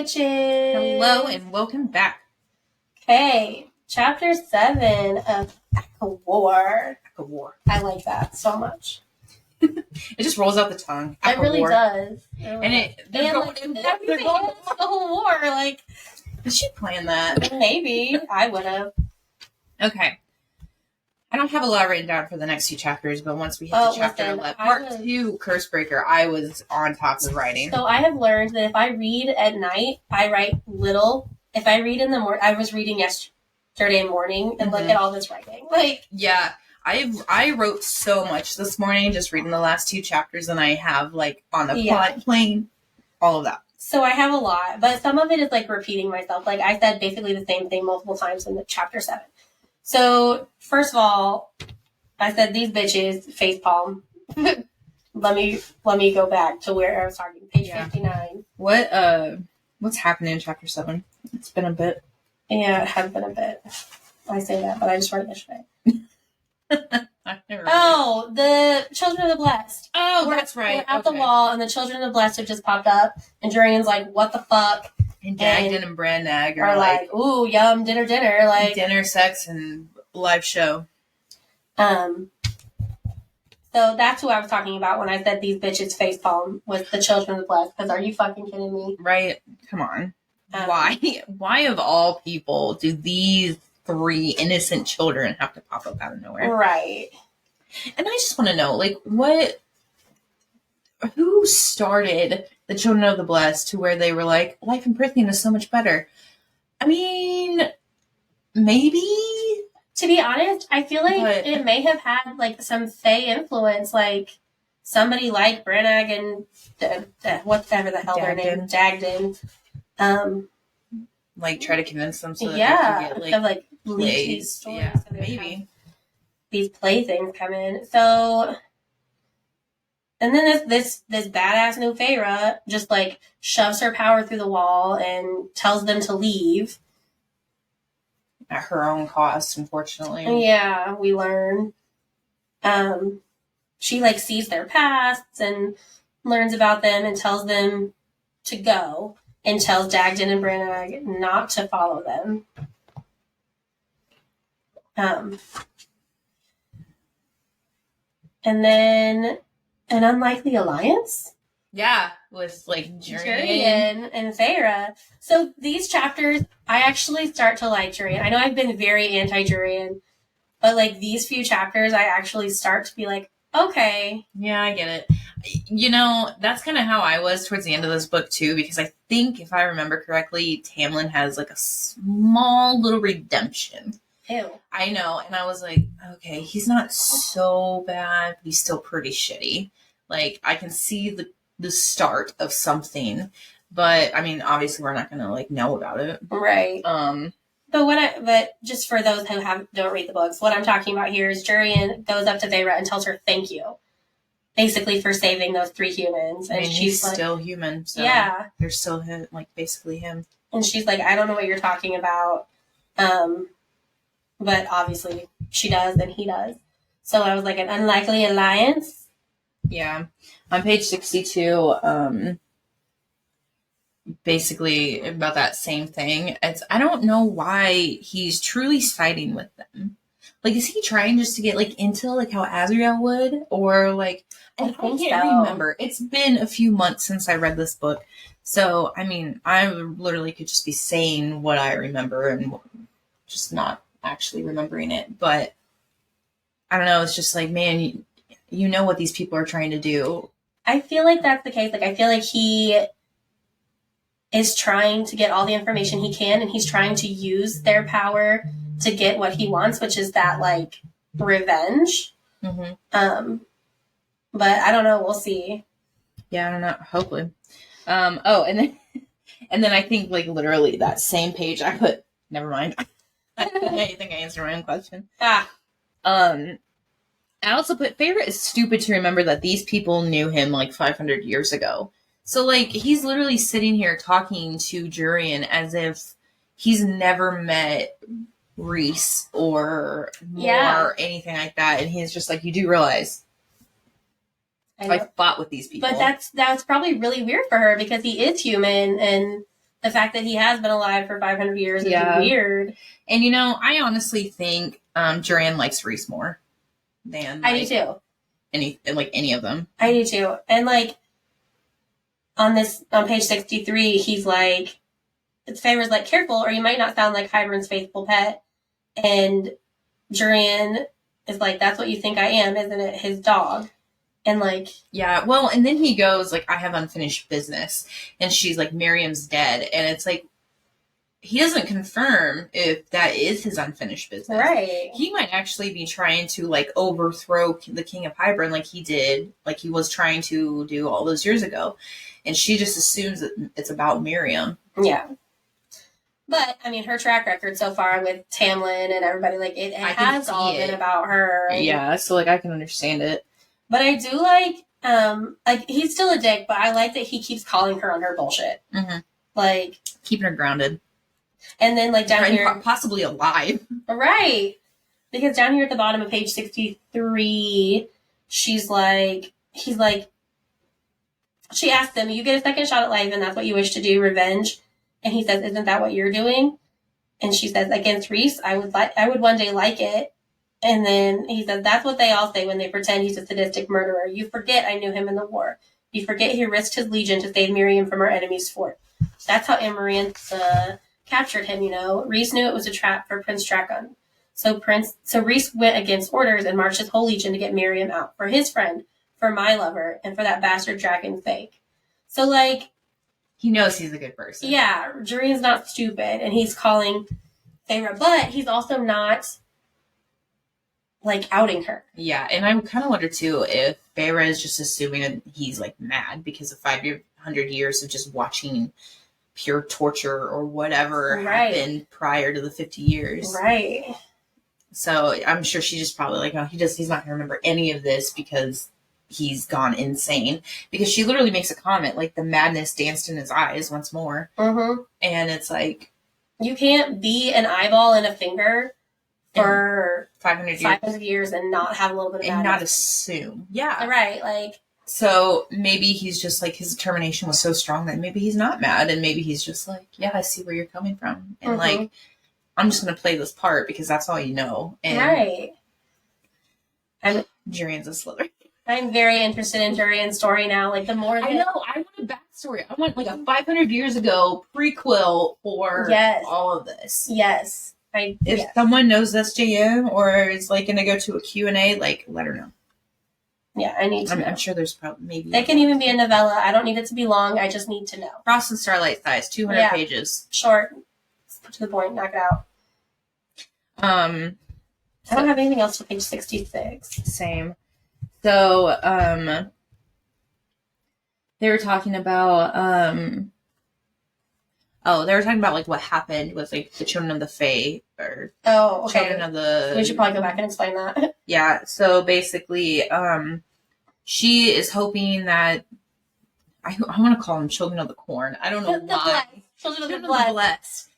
witches! Hello and welcome back. Okay, chapter 7 of Akawar. Akawar. I like that so much. It just rolls out the tongue. It really does. And they're going the whole war. Like, did she plan that? Maybe. I would have. Okay. I don't have a lot written down for the next few chapters, but once we hit to chapter 11, part 2, Cursebreaker, I was on top of writing. So I have learned that if I read at night, I write little. If I read in the morning, I was reading yesterday morning, and look at all this writing. Like, yeah, I wrote so much this morning just reading the last 2 chapters, and I have, like, on the plane, all of that. So I have a lot, but some of it is, like, repeating myself. Like, I said basically the same thing multiple times in the chapter 7. So, first of all, I said these bitches facepalm. let me go back to where I was talking. Page 59. What's happening in chapter 7? It's been a bit. Yeah, it has been a bit. I say that, but I just read it yesterday. The Children of the Blessed. Oh, that's right. We're at the wall, and the Children of the Blessed have just popped up, and Jurian's like, what the fuck? And Dagden and Brannag are like, ooh, yum, dinner, like dinner, sex, and live show. So that's who I was talking about when I said these bitches facepalm with the Children of the Blessed. Because are you fucking kidding me? Right? Come on. Why of all people do these 3 innocent children have to pop up out of nowhere? Right. And I just want to know, like, who started the Children of the Blessed to where they were like, life in Prithian is so much better? I mean, maybe. To be honest, I feel like it may have had, like, some Fae influence, like, somebody like Brannag and whatever the hell their name, Dagden. Like, try to convince them so that they can get, like leak these stories. Yeah, so maybe. These playthings come in. So, and then this badass new Feyre just, like, shoves her power through the wall and tells them to leave. At her own cost, unfortunately. Yeah, we learn. She, like, sees their pasts and learns about them and tells them to go and tells Dagden and Brannag not to follow them. And then an unlikely alliance? Yeah, with, like, Jurian and Feyre. So these chapters, I actually start to like Jurian. I know I've been very anti-Jurian, but, like, these few chapters, I actually start to be like, okay. Yeah, I get it. You know, that's kind of how I was towards the end of this book, too, because I think, if I remember correctly, Tamlin has, like, a small little redemption. Ew. I know, and I was like, okay, he's not so bad, but he's still pretty shitty. Like, I can see the start of something, but I mean, obviously we're not gonna, like, know about it, right? But just for those who don't read the books, what I'm talking about here is Jurian goes up to Feyre and tells her thank you, basically for saving those 3 humans, and she's like, still human, so yeah, they're still him, like, basically him, and she's like, I don't know what you're talking about, but obviously she does and he does. So I was like, an unlikely alliance. Yeah. On page 62, basically about that same thing. I don't know why he's truly siding with them. Like, is he trying just to get, like, into, like, how Azriel would? Or, like, I can't remember. It's been a few months since I read this book. So, I mean, I literally could just be saying what I remember and just not actually remembering it. But, I don't know. It's just like, man, you know what these people are trying to do. I feel like that's the case. Like, I feel like he is trying to get all the information he can, and he's trying to use their power to get what he wants, which is that, like, revenge. Mm-hmm. But I don't know. We'll see. Yeah, I don't know. Hopefully. And then I think, like, literally that same page I put, never mind. I think I answered my own question. I also put, Feyre is stupid to remember that these people knew him, like, 500 years ago. So, like, he's literally sitting here talking to Jurian as if he's never met Rhys or or anything like that. And he's just like, you do realize I fought with these people. But that's probably really weird for her because he is human and the fact that he has been alive for 500 years is weird. And, you know, I honestly think Duran likes Rhys more than I do too. Any of them. I do too. And like on page 63, he's like, Feyre's like, careful or you might not sound like Hybern's faithful pet. And Duran is like, that's what you think I am, isn't it? His dog. And like, yeah, well, and then he goes like, I have unfinished business, and she's like, Miriam's dead, and it's like, he doesn't confirm if that is his unfinished business. Right. He might actually be trying to like overthrow the King of Hybern, like he was trying to do all those years ago, and she just assumes that it's about Miriam. Yeah. But, I mean, her track record so far with Tamlin and everybody, like, it has all been about her. Yeah, so, like, I can understand it. But I do like, he's still a dick, but I like that he keeps calling her on her bullshit. Mm-hmm. Like. Keeping her grounded. And then, like, down here. Possibly alive. Right. Because down here at the bottom of page 63, she asks him, you get a second shot at life and that's what you wish to do, revenge? And he says, isn't that what you're doing? And she says, against Rhys, I would one day like it. And then he says, that's what they all say when they pretend he's a sadistic murderer. You forget I knew him in the war. You forget he risked his legion to save Miriam from our enemy's fort. That's how Amaranthe captured him, you know. Rhys knew it was a trap for Prince Dragon. So Rhys went against orders and marched his whole legion to get Miriam out. For his friend, for my lover, and for that bastard dragon's sake. So, like, he knows he's a good person. Yeah, Duran's not stupid, and he's calling Feyre, but he's also not, like, outing her. Yeah, and I kind of wonder, too, if Feyre is just assuming that he's, like, mad because of 500 years of just watching pure torture or whatever happened prior to the 50 years. Right. So I'm sure she's just probably like, oh, he's not going to remember any of this because he's gone insane, because she literally makes a comment like the madness danced in his eyes once more. Mm-hmm. And it's like, you can't be an eyeball and a finger for 500 years and not have a little bit of and madness. not assume. Yeah. Right. Like, so maybe he's just like, his determination was so strong that maybe he's not mad, and maybe he's just like, yeah, I see where you're coming from. And like, I'm just going to play this part because that's all you know. And Duran's a Slytherin. I'm very interested in Duran's story now. Like, the more I know, I want a backstory. I want like a 500 years ago prequel for all of this. Yes. If someone knows SJM or is like going to go to a Q&A, like, let her know. Yeah, I need to know. I'm sure there's probably maybe. It can even be a novella. I don't need it to be long. I just need to know. Frost and Starlight size, 200 pages. Short. To the point. Knock it out. I don't have anything else for page 66. Same. So, they were talking about, like what happened with like the children of the Fae, or children of the. We should probably go back and explain that. Yeah. So basically, she is hoping that I want to call them children of the corn. I don't know why. Children of the blessed.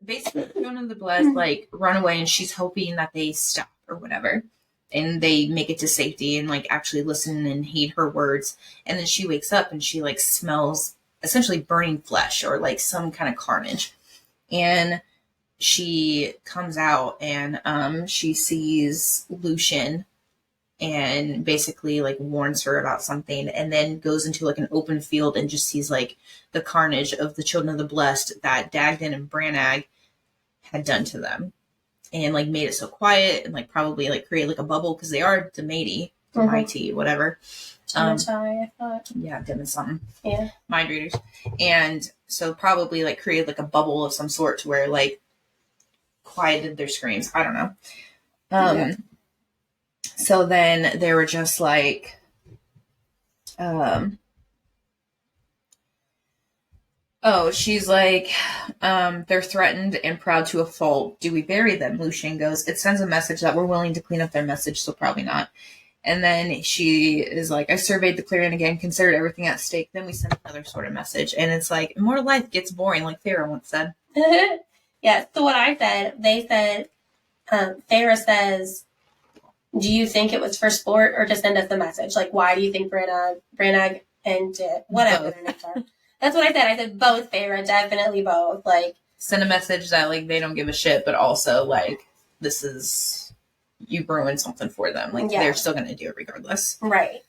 Basically, children of the blessed like run away, and she's hoping that they stop or whatever. And they make it to safety and like actually listen and heed her words. And then she wakes up and she like smells essentially burning flesh or like some kind of carnage. And she comes out and she sees Lucian and basically like warns her about something, and then goes into like an open field and just sees like the carnage of the children of the blessed that Dagden and Branag had done to them. And like made it so quiet and like probably like create like a bubble because they are Demati, whatever. I thought. Yeah, Dim is something. Yeah. Mind readers. And so probably like created like a bubble of some sort to where like quieted their screams. I don't know. So then they were just like, oh, she's like, they're threatened and proud to a fault. Do we bury them? Lucian goes, it sends a message that we're willing to clean up their message, so probably not. And then she is like, I surveyed the clearing again, considered everything at stake. Then we send another sort of message. And it's like, more life gets boring, like Feyre once said. Yeah, so what I said, they said, Feyre says, do you think it was for sport or to send us a message? Like, why do you think Branag and whatever their names are? That's what I said. I said both, Feyre. Definitely both. Like, send a message that, like, they don't give a shit, but also, like, this is, you ruined something for them. Like, they're still going to do it regardless. Right.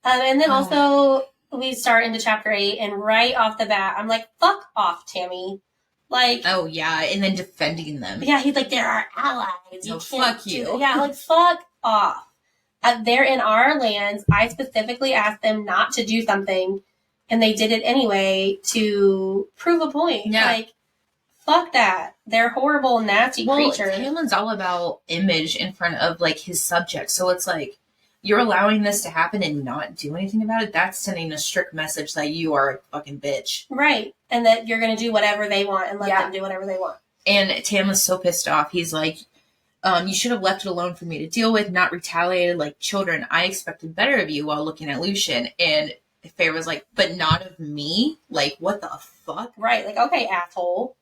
And then also, we start into chapter 8, and right off the bat, I'm like, fuck off, Tammy. Like, oh, yeah, and then defending them. Yeah, he's like, they're our allies. No, fuck you. Yeah, like, fuck off. They're in our lands. I specifically asked them not to do something, and they did it anyway to prove a point. Yeah. Like, fuck that. They're horrible, nasty creatures. Tamlin's all about image in front of, like, his subjects. So it's like, you're allowing this to happen and not do anything about it. That's sending a strict message that you are a fucking bitch. Right. And that you're going to do whatever they want and let them do whatever they want. And Tamlin's so pissed off. He's like, you should have left it alone for me to deal with, not retaliated like children. I expected better of you, while looking at Lucien. And Feyre was like, but not of me? Like, what the fuck? Right. Like, okay, asshole.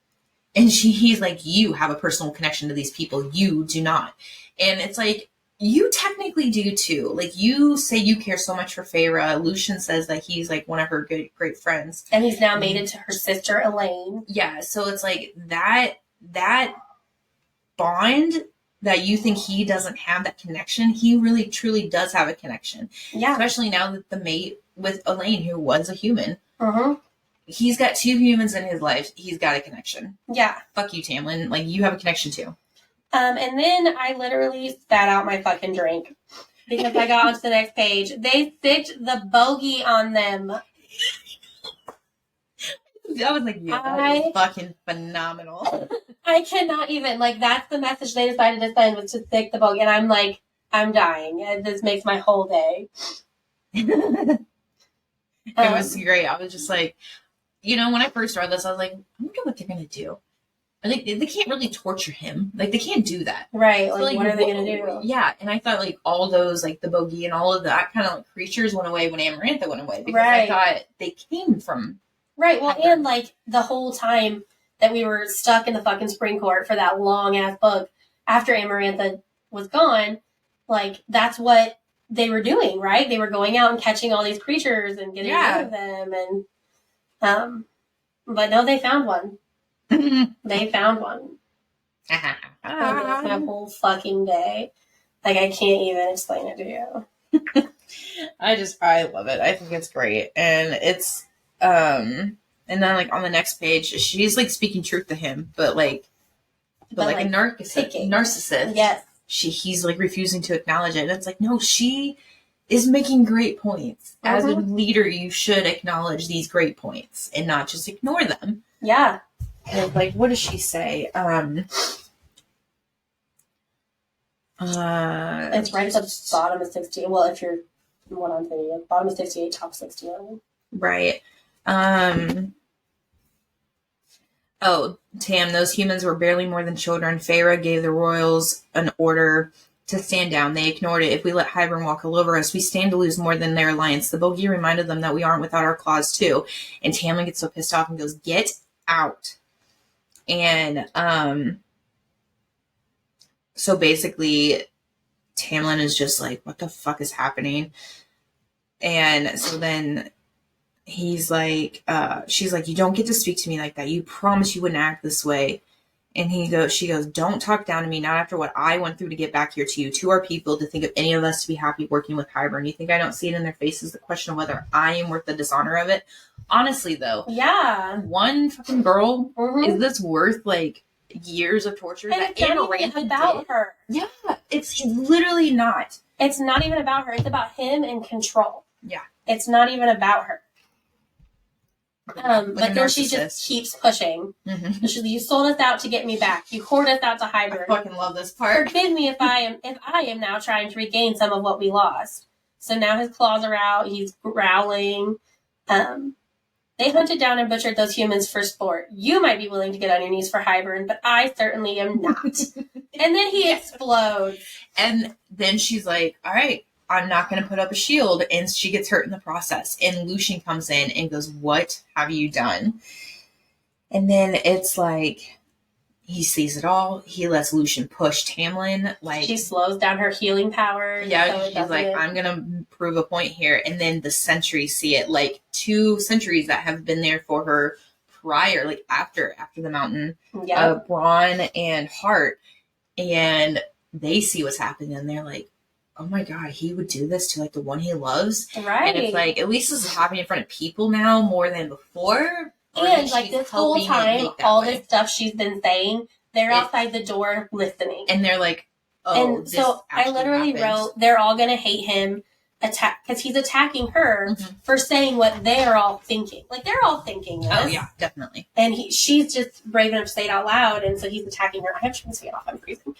And he's like, you have a personal connection to these people. You do not. And it's like, you technically do too. Like, you say you care so much for Feyre. Lucien says that he's like one of her great friends. And he's now mated to her sister, Elaine. Yeah. So it's like that bond that you think he doesn't have, that connection, he really truly does have a connection. Yeah. Especially now that the mate with Elaine, who was a human. Mm-hmm. He's got 2 humans in his life. He's got a connection. Yeah. Fuck you, Tamlin. Like, you have a connection too. And then I literally spat out my fucking drink because I got onto the next page. They sicked the bogey on them. I was like, yeah, that is fucking phenomenal. I cannot even, like, that's the message they decided to send, was to sick the bogey. And I'm like, I'm dying. This makes my whole day. It was great. I was just like, you know, when I first read this, I was like, I wonder what they're going to do. Like, they can't really torture him. Like, they can't do that. Right. So, like, what are they going to do? Yeah. And I thought, like, all those, like, the bogey and all of that kind of, like, creatures went away when Amarantha went away. Because I thought they came from... Right. Well, and, like, the whole time that we were stuck in the fucking spring court for that long-ass book after Amarantha was gone, like, that's what they were doing, right? They were going out and catching all these creatures and getting rid of them. And, but no, they found one. They found one. My whole fucking day. Like, I can't even explain it to you. I love it. I think it's great. And it's, and then, like, on the next page, she's, like, speaking truth to him, but like a narcissist. Yes. He's, like, refusing to acknowledge it. And it's like, no, she is making great points. Mm-hmm. As a leader, you should acknowledge these great points and not just ignore them. Yeah. And, like, what does she say? It's right at the bottom of 68. Well, if you're what I'm thinking, bottom of 68, top 69. Right. Oh, Tam, those humans were barely more than children. Feyre gave the royals an order to stand down. They ignored it. If we let Hybern walk all over us, we stand to lose more than their alliance. The bogey reminded them that we aren't without our claws, too. And Tamlin gets so pissed off and goes, get out. And so basically Tamlin is just like, what the fuck is happening? And so then he's like, she's like, you don't get to speak to me like that. You promised you wouldn't act this way. And she goes, don't talk down to me, not after what I went through to get back here to you, to our people, to think of any of us to be happy working with Hybern. You think I don't see it in their faces? The question of whether I am worth the dishonor of it. Honestly, though, yeah, one fucking girl, is this worth, like, years of torture? And it's not even about her. Yeah, it's literally not. It's not even about her. It's about him and control. Yeah, it's not even about her. But then she just keeps pushing. Mm-hmm. You sold us out to get me back. You hoard us out to Hybern. I fucking love this part. Forgive me if I am now trying to regain some of what we lost. So now his claws are out. He's growling. They hunted down and butchered those humans for sport. You might be willing to get on your knees for Hybern, but I certainly am not. And then he explodes. And then she's like, all right, I'm not going to put up a shield. And she gets hurt in the process. And Lucien comes in and goes, what have you done? And then it's like, he sees it all. He lets Lucian push Tamlin. Like, she slows down her healing powers. Yeah, so she's like, I'm gonna prove a point here. And then the sentries see it, like 2 sentries that have been there for her prior, like after the mountain, Braun and Hart, and they see what's happening, and they're like, oh my god, he would do this to like the one he loves, right? And it's like, at least this is happening in front of people now more than before. And like this whole time, all this stuff she's been saying, they're outside the door listening, and they're like, oh. And so I literally wrote, they're all gonna hate him, because he's attacking her for saying what they're all thinking. Like, they're all thinking this. Oh yeah, definitely. And she's just brave enough to say it out loud, and so he's attacking her. I have to fan off. I'm freezing.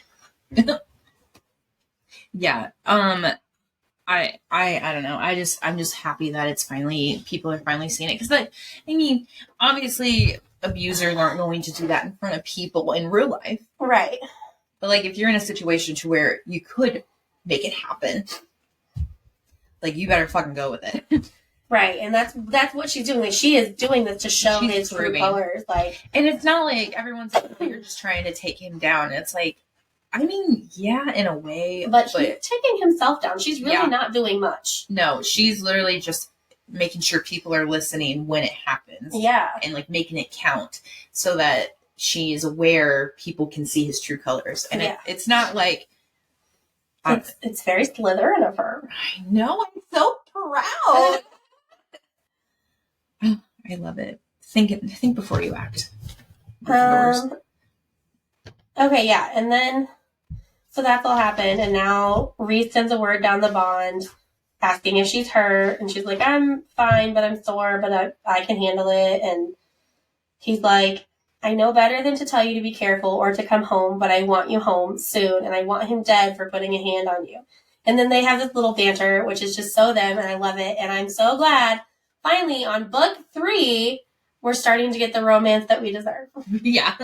Yeah. I don't know. I'm just happy that it's finally, people are finally seeing it. Because, like, I mean, obviously abusers aren't going to do that in front of people in real life. Right. But, like, if you're in a situation to where you could make it happen, like, you better fucking go with it. Right. And that's what she's doing. Like, she is doing this to show his true colors. Like, and it's not like everyone's like, you're just trying to take him down. It's like, I mean, yeah, in a way. But he's taking himself down. She's really not doing much. No, she's literally just making sure people are listening when it happens. Yeah. And, like, making it count so that she is aware people can see his true colors. And it's not like... It's very Slytherin of her. I know. I'm so proud. I love it. Think before you act. Okay, yeah. And then... So that's all happened, and now Reese sends a word down the bond asking if she's hurt, and she's like, I'm fine, but I'm sore, but I can handle it. And he's like, I know better than to tell you to be careful or to come home, but I want you home soon, and I want him dead for putting a hand on you. And then they have this little banter, which is just so them, and I love it, and I'm so glad. Finally, on book 3, we're starting to get the romance that we deserve. Yeah.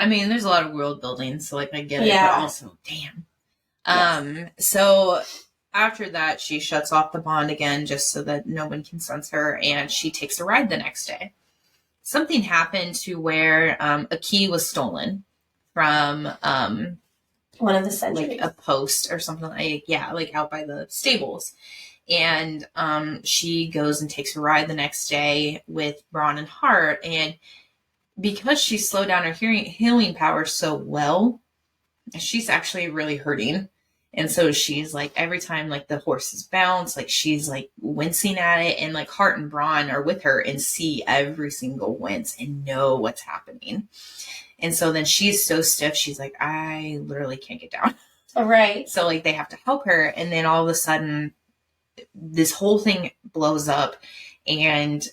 I mean, there's a lot of world building, so, like, I get it, but also, damn. Yes. So after that, she shuts off the bond again just so that no one can sense her, and she takes a ride the next day. Something happened to where a key was stolen from one of the sentries. Like a post or something, like out by the stables. And she goes and takes a ride the next day with Braun and Hart, and because she slowed down her healing power so well, she's actually really hurting. And so she's like, every time like the horses bounce, like she's like wincing at it, and like Hart and Braun are with her and see every single wince and know what's happening. And so then she's so stiff, she's like, I literally can't get down. Right. So like they have to help her, and then all of a sudden this whole thing blows up, and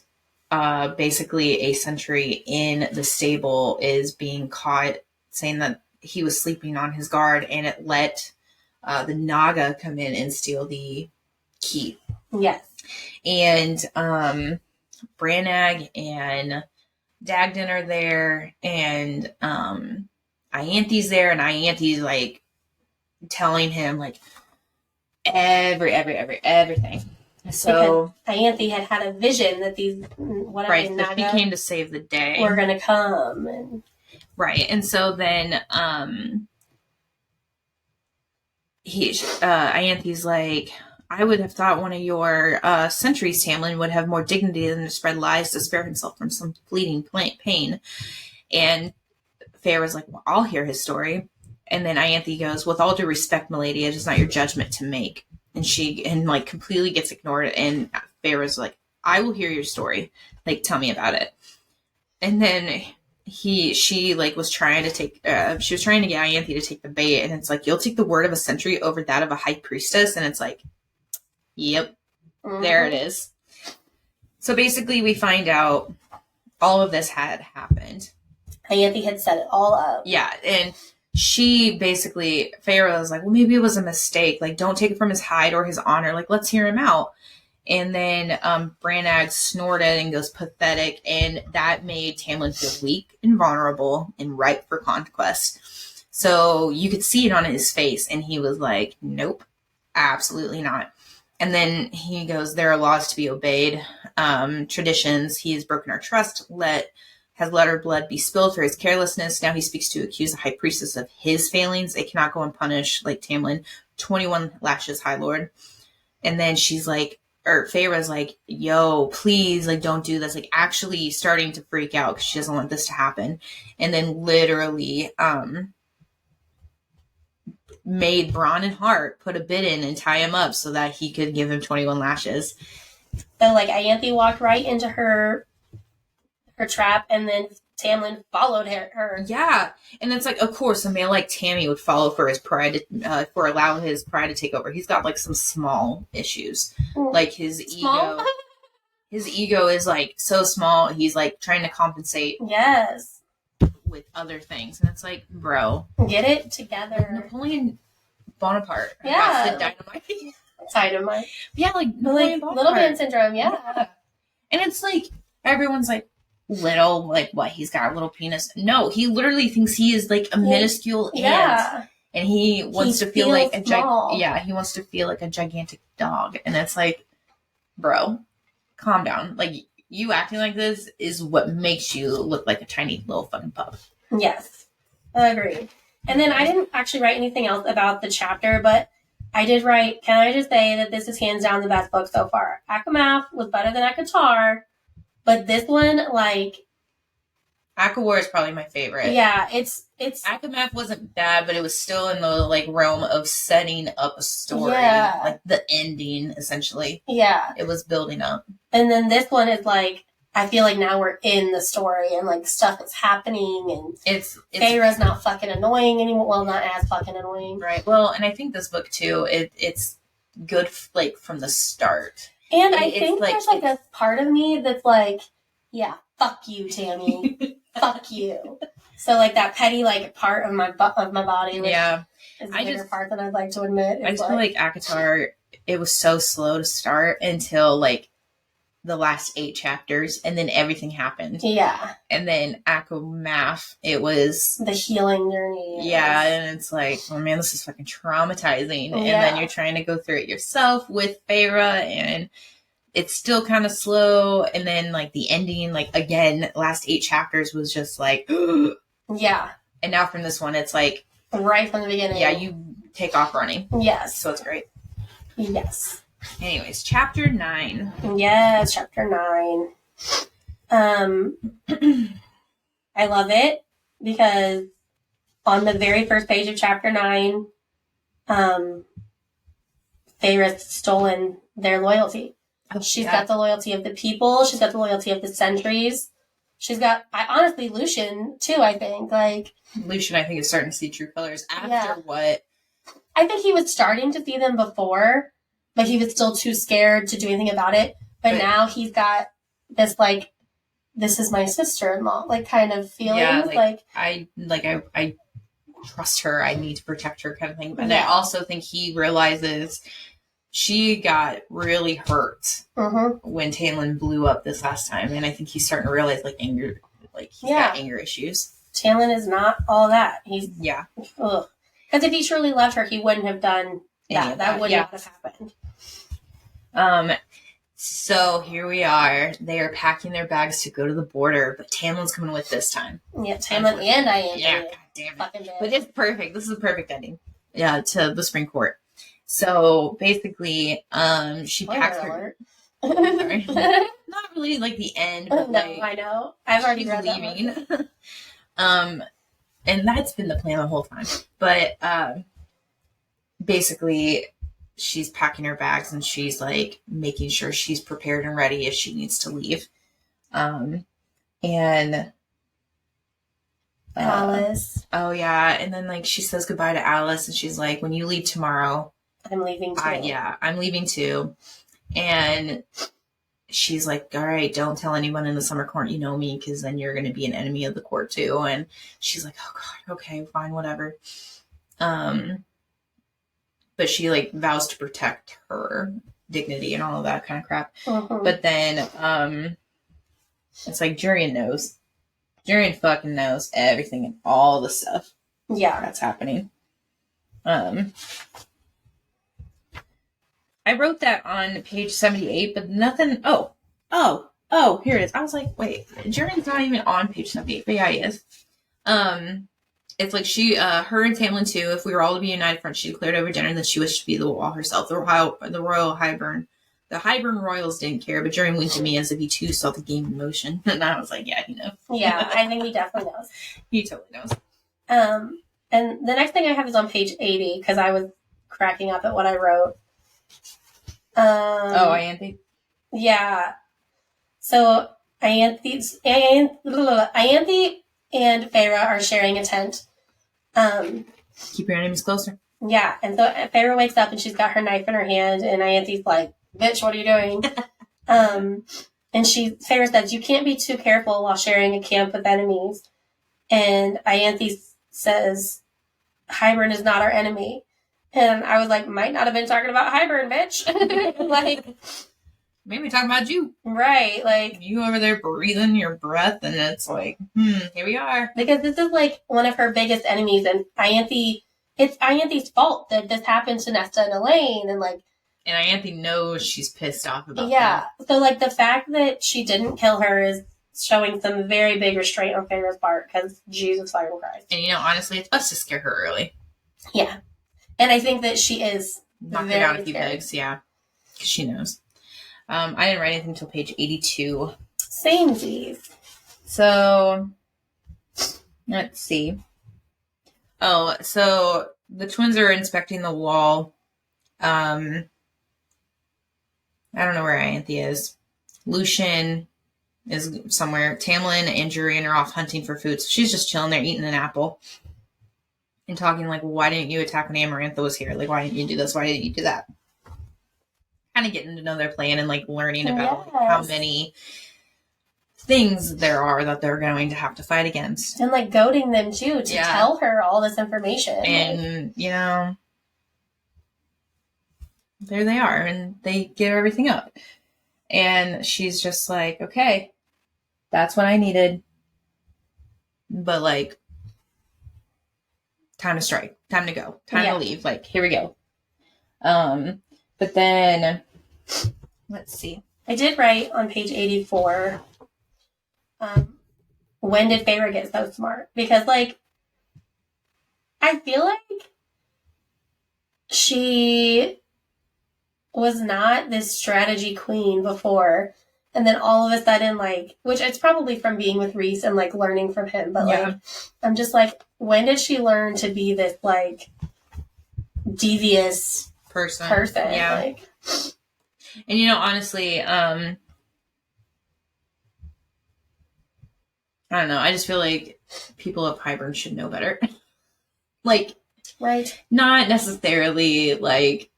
basically a sentry in the stable is being caught saying that he was sleeping on his guard, and it let the Naga come in and steal the key. Yes. And Branag and Dagden are there, and Ianthe's there, and Ianthe's like telling him like everything. So Ianthe had a vision that these that he came to save the day. We're gonna come, and and so then Ianthe's like, I would have thought one of your sentries, Tamlin, would have more dignity than to spread lies to spare himself from some fleeting pain. And Feyre was like, well, I'll hear his story. And then Ianthe goes, with all due respect, milady, it is not your judgment to make. And she like completely gets ignored. And Feyre was like, I will hear your story. Like, tell me about it. And then she like was trying to take, she was trying to get Ianthe to take the bait. And it's like, you'll take the word of a sentry over that of a high priestess. And it's like, yep, there it is. So basically we find out all of this had happened. Ianthe had set it all up. Yeah, and she basically, Feyre was like, well, maybe it was a mistake. Like, don't take it from his hide or his honor. Like, let's hear him out. And then Branag snorted and goes pathetic, and that made Tamlin feel weak and vulnerable and ripe for conquest. So you could see it on his face, and he was like, nope, absolutely not. And then he goes, there are laws to be obeyed, traditions. He has broken our trust. Let has let her blood be spilled for his carelessness. Now he speaks to accuse the high priestess of his failings. They cannot go unpunished, like Tamlin. 21 lashes, High Lord. And then she's like, or Feyre's like, yo, please, like, don't do this. Like, actually starting to freak out because she doesn't want this to happen. And then literally made Bronn and Hart put a bit in and tie him up so that he could give him 21 lashes. So, like, Ianthe walked right into her trap, and then Tamlin followed her. Yeah. And it's like, of course, a man like Tammy would follow for his pride, for allow his pride to take over. He's got, like, some small issues. Like, his ego. His ego is, like, so small. He's, like, trying to compensate. Yes. With other things. And it's like, bro. Get it together. Like Napoleon Bonaparte. Yeah. Dynamite. Yeah, like little man syndrome, yeah. And it's like, everyone's like, little, like, what, he's got a little penis? No, he literally thinks he is, like, a minuscule ant. And he wants to feel like he wants to feel like a gigantic dog. And it's like, bro, calm down. Like, you acting like this is what makes you look like a tiny little fucking pup. Yes, agreed. And then I didn't actually write anything else about the chapter, but I did write, can I just say that this is hands down the best book so far. Akamath was better than Akatar, but this one, like... ACOWAR is probably my favorite. Yeah, it's... Akamath wasn't bad, but it was still in the, like, realm of setting up a story. Yeah. Like, the ending, essentially. Yeah. It was building up. And then this one is, like, I feel like now we're in the story and, like, stuff is happening and it's Feyre's not fucking annoying anymore. Well, not as fucking annoying. Right. Well, and I think this book, too, it's good, like, from the start. And I think there's, like, a part of me that's like, yeah, fuck you, Tammy. Fuck you. So, like, that petty, like, part of my body, which is a bigger part than I'd like to admit. I just feel like ACOTAR, it was so slow to start until, like, the last 8 chapters, and then everything happened. Yeah. And then ACOMAF, it was... the healing journey. Yeah, and it's like, oh man, this is fucking traumatizing. Yeah. And then you're trying to go through it yourself with Feyre, and it's still kind of slow. And then, like, the ending, like, again, last 8 chapters was just like... yeah. And now from this one, it's like... right from the beginning. Yeah, you take off running. Yes. So it's great. Yes. Anyways, chapter 9. Yes, chapter 9. I love it because on the very first page of chapter 9, Feyre's stolen their loyalty. She's got the loyalty of the people. She's got the loyalty of the sentries. She's got, honestly, Lucien, too, I think. Like, Lucien, I think, is starting to see true colors after what? I think he was starting to see them before, but he was still too scared to do anything about it. But now he's got this, like, this is my sister-in-law, like, kind of feeling. Yeah, I trust her. I need to protect her kind of thing. But I also think he realizes she got really hurt when Tamlin blew up this last time. And I think he's starting to realize, like, anger, like, he's got anger issues. Tamlin is not all that. He's... yeah. Ugh. Because if he truly loved her, he wouldn't have done that. That wouldn't have happened. So here we are. They are packing their bags to go to the border, but Tamlin's coming with this time. Yeah, Tamlin and Ianthe. Yeah, God damn it. But it's perfect. This is a perfect ending. Yeah, to the spring court. So basically, she packs her. Sorry. Not really like the end, but no, I know. I've already read leaving. And that's been the plan the whole time. But basically, she's packing her bags and she's like making sure she's prepared and ready if she needs to leave. And Alice. Oh yeah, and then like she says goodbye to Alice, and she's like, "When you leave tomorrow, I'm leaving too." I'm leaving too. And she's like, "All right, don't tell anyone in the summer court you know me, because then you're going to be an enemy of the court too." And she's like, "Oh God, okay, fine, whatever." But she like vows to protect her dignity and all of that kind of crap. But then it's like Jurian knows. Jurian fucking knows everything and all the stuff. Yeah, that's happening. I wrote that on page 78, but nothing. Oh, Oh, here it is. I was like, wait, Jeremy's not even on page 78, but yeah, he is. It's like her and Tamlin too, if we were all to be united front, she declared over dinner that she wished to be the wall herself. The royal Hybern. The Hybern royals didn't care, but Jeremy winked at me as if he too saw the game in motion. And I was like, yeah, he knows. Yeah, I think he definitely knows. He totally knows. And the next thing I have is on page 80, because I was cracking up at what I wrote. Ianthe? Yeah. So Ianthe and Feyre are sharing a tent. Keep your enemies closer. Yeah, and so Feyre wakes up and she's got her knife in her hand, and Ianthe's like, "Bitch, what are you doing?" And Feyre says, "You can't be too careful while sharing a camp with enemies." And Ianthe says, "Hybern is not our enemy." And I was like, "Might not have been talking about Hybern, bitch." Like, maybe talking about you. Right, like you over there breathing your breath, and it's like, here we are. Because this is like one of her biggest enemies, and it's Ianthe's fault that this happened to Nesta and Elaine, and Ianthe knows she's pissed off about that. So like the fact that she didn't kill her is showing some very big restraint on Feyre's part, because Jesus fucking Christ. And honestly, it's best to scare her early. Yeah. And I think that she is knock her down a few pegs, yeah. Because she knows. I didn't write anything until page 82. Samesies. So, let's see. Oh, so the twins are inspecting the wall. I don't know where Ianthe is. Lucian is somewhere. Tamlin and Jurian are off hunting for food. So she's just chilling there eating an apple. And talking like, well, why didn't you attack when Amarantha was here? Like, why didn't you do this? Why didn't you do that? Kind of getting to know their plan and like learning about like, how many things there are that they're going to have to fight against. And like goading them too to tell her all this information. And, there they are. And they give everything up. And she's just like, okay, that's what I needed. But like, time to strike. Time to go. Time to leave. Like, here we go. But then, let's see. I did write on page 84, when did Feyre get so smart? Because, like, I feel like she was not this strategy queen before. And then all of a sudden, like, which it's probably from being with Rhys and, like, learning from him. But, like, I'm just like, when did she learn to be this, like, devious person? Yeah. Like, and, honestly, I don't know. I just feel like people of Hybern should know better. Like, right. Not necessarily, like,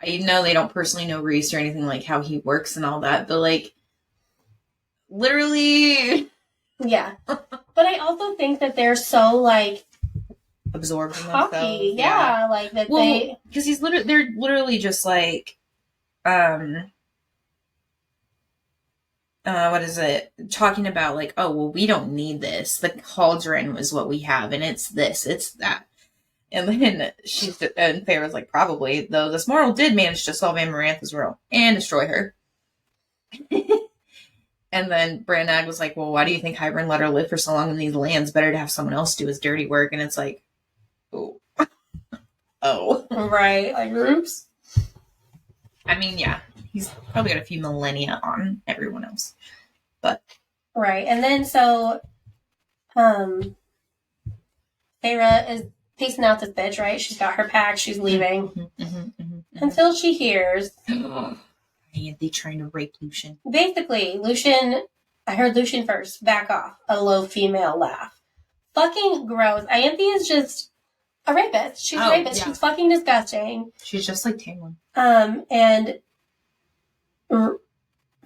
I know they don't personally know Rhys or anything like how he works and all that, but like literally. Yeah. But I also think that they're so like absorbed in cocky. Yeah. Like that because they're literally just like, what is it? Talking about like, oh, well, we don't need this. The cauldron was what we have, and it's this, it's that. And then and Feyre's like, probably, though this mortal did manage to solve Amarantha's riddle and destroy her. And then Brandag was like, well, why do you think Hybern let her live for so long in these lands? Better to have someone else do his dirty work. And it's like, oh. Oh. Right. Like, oops. I mean, yeah. He's probably got a few millennia on everyone else. But. Right. And then so, Feyre is pacing out this bitch, right? She's got her pack. She's leaving. Until she hears... Ianthe trying to rape Lucian. Basically, I heard Lucian first. Back off. A low female laugh. Fucking gross. Ianthe is just a rapist. She's a rapist. Yeah. She's fucking disgusting. She's just like Tamlin. And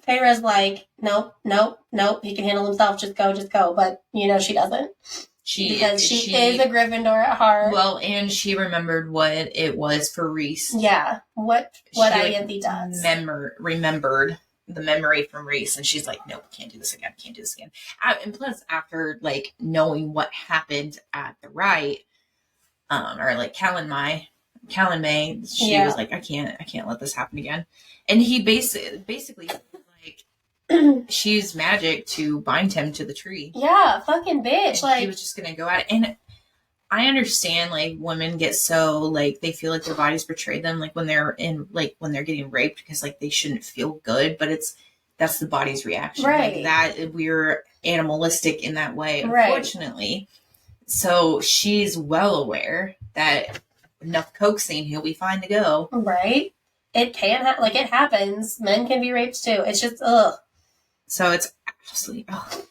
Feyre's like, nope. He can handle himself. Just go. But, she doesn't. Because she is a Gryffindor at heart. Well, and she remembered what it was for Rhys. Yeah, what Ianthe does. Remembered the memory from Rhys, and she's like, nope, can't do this again. And plus, after, like, knowing what happened at the rite, or, like, Callan May, she was like, I can't let this happen again. And he basically, like, she used magic to bind him to the tree. Yeah, fucking bitch. And he was just gonna go at it. And I understand, like, women get so, like, they feel like their bodies betray them, like, when they're getting raped, because, like, they shouldn't feel good, but that's the body's reaction. Right. Like, that, we're animalistic in that way, unfortunately. Right. So she's well aware that enough coaxing, he'll be fine to go. Right. It can like, it happens. Men can be raped too. It's just, ugh. So it's absolutely, ugh.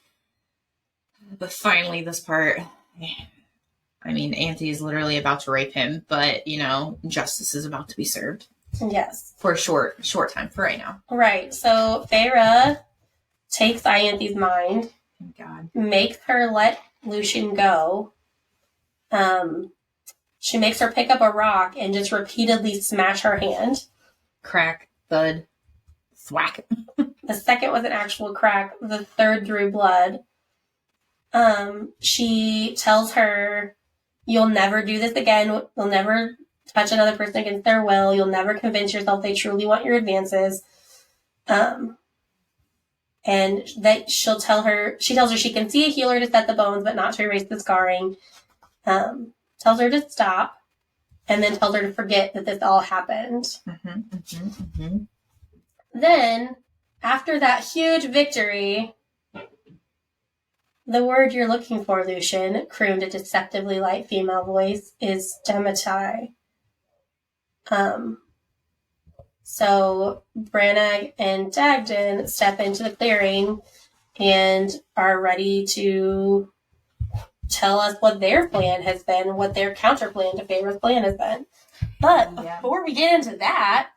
But finally, this part, I mean, Anthony is literally about to rape him, but, you know, justice is about to be served. Yes. For a short time, for right now. Right. So Feyre takes Ianthe's mind. Thank God. Makes her let Lucian go. She makes her pick up a rock and just repeatedly smash her hand. Crack, thud, thwack. The second was an actual crack. The third drew blood. She tells her, you'll never do this again. You'll never touch another person against their will. You'll never convince yourself they truly want your advances. And that she tells her she can see a healer to set the bones, but not to erase the scarring. Tells her to stop, and then tells her to forget that this all happened. Then, after that huge victory, the word you're looking for, Lucian, crooned a deceptively light female voice, is Dematai. So Branagh and Dagden step into the clearing and are ready to tell us what their plan has been, what their counter plan to Feyre's plan has been. But before we get into that,